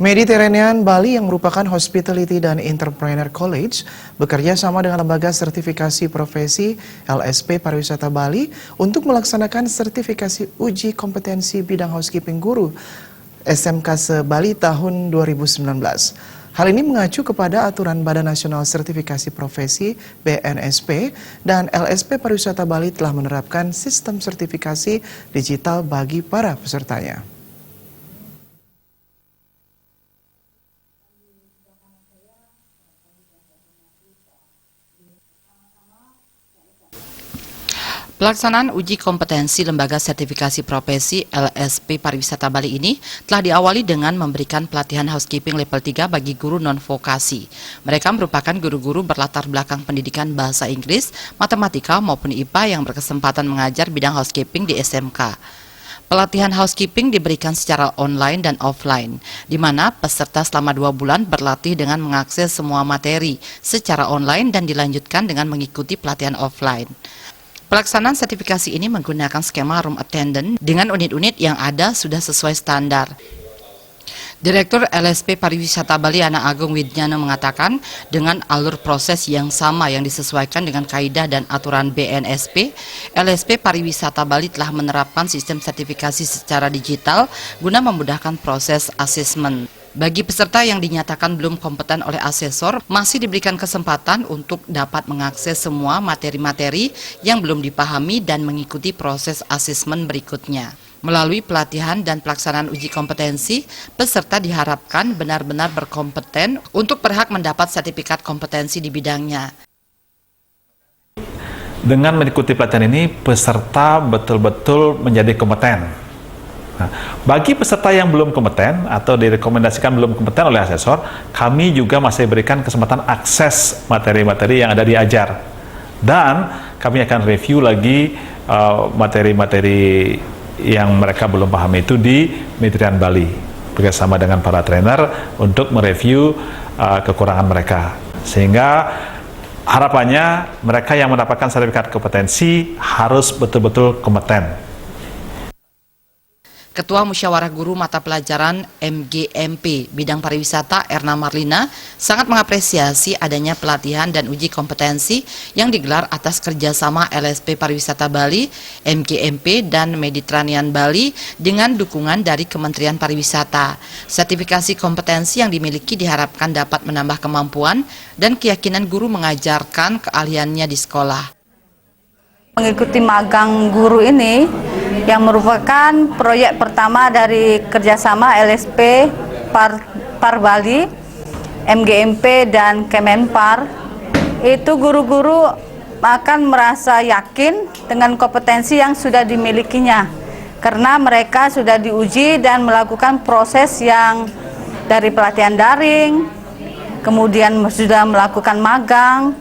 Mediterranean Bali yang merupakan Hospitality dan Entrepreneur College bekerja sama dengan Lembaga Sertifikasi Profesi LSP Pariwisata Bali untuk melaksanakan sertifikasi uji kompetensi bidang housekeeping guru SMK se-Bali tahun 2019. Hal ini mengacu kepada aturan Badan Nasional Sertifikasi Profesi BNSP dan LSP Pariwisata Bali telah menerapkan sistem sertifikasi digital bagi para pesertanya. Pelaksanaan uji kompetensi Lembaga Sertifikasi Profesi LSP Pariwisata Bali ini telah diawali dengan memberikan pelatihan housekeeping level 3 bagi guru non-vokasi. Mereka merupakan guru-guru berlatar belakang pendidikan bahasa Inggris, matematika maupun IPA yang berkesempatan mengajar bidang housekeeping di SMK. Pelatihan housekeeping diberikan secara online dan offline, di mana peserta selama 2 bulan berlatih dengan mengakses semua materi secara online dan dilanjutkan dengan mengikuti pelatihan offline. Pelaksanaan sertifikasi ini menggunakan skema room attendant dengan unit-unit yang ada sudah sesuai standar. Direktur LSP Pariwisata Bali Ana Agung Widjana mengatakan dengan alur proses yang sama yang disesuaikan dengan kaidah dan aturan BNSP, LSP Pariwisata Bali telah menerapkan sistem sertifikasi secara digital guna memudahkan proses asesmen. Bagi peserta yang dinyatakan belum kompeten oleh asesor, masih diberikan kesempatan untuk dapat mengakses semua materi-materi yang belum dipahami dan mengikuti proses asesmen berikutnya. Melalui pelatihan dan pelaksanaan uji kompetensi, peserta diharapkan benar-benar berkompeten untuk berhak mendapat sertifikat kompetensi di bidangnya. Dengan mengikuti pelatihan ini, peserta betul-betul menjadi kompeten. Nah, bagi peserta yang belum kompeten atau direkomendasikan belum kompeten oleh asesor, kami juga masih berikan kesempatan akses materi-materi yang ada diajar. Dan kami akan review lagi materi-materi yang mereka belum paham itu di Mediterranean Bali, bersama dengan para trainer untuk mereview kekurangan mereka. Sehingga harapannya mereka yang mendapatkan sertifikat kompetensi harus betul-betul kompeten. Ketua Musyawarah Guru Mata Pelajaran MGMP Bidang Pariwisata Erna Marlina sangat mengapresiasi adanya pelatihan dan uji kompetensi yang digelar atas kerjasama LSP Pariwisata Bali, MGMP, dan Mediterranean Bali dengan dukungan dari Kementerian Pariwisata. Sertifikasi kompetensi yang dimiliki diharapkan dapat menambah kemampuan dan keyakinan guru mengajarkan keahliannya di sekolah. Mengikuti magang guru ini yang merupakan proyek pertama dari kerjasama LSP Par Bali, MGMP, dan Kemenpar, itu guru-guru akan merasa yakin dengan kompetensi yang sudah dimilikinya karena mereka sudah diuji dan melakukan proses yang dari pelatihan daring, kemudian sudah melakukan magang,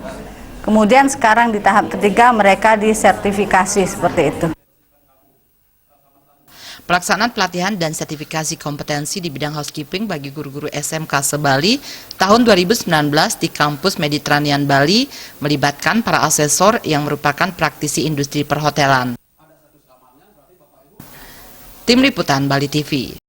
kemudian sekarang di tahap ketiga mereka disertifikasi seperti itu. Pelaksanaan pelatihan dan sertifikasi kompetensi di bidang housekeeping bagi guru-guru SMK se-Bali tahun 2019 di kampus Mediterranean Bali melibatkan para asesor yang merupakan praktisi industri perhotelan. Tim Liputan Bali TV.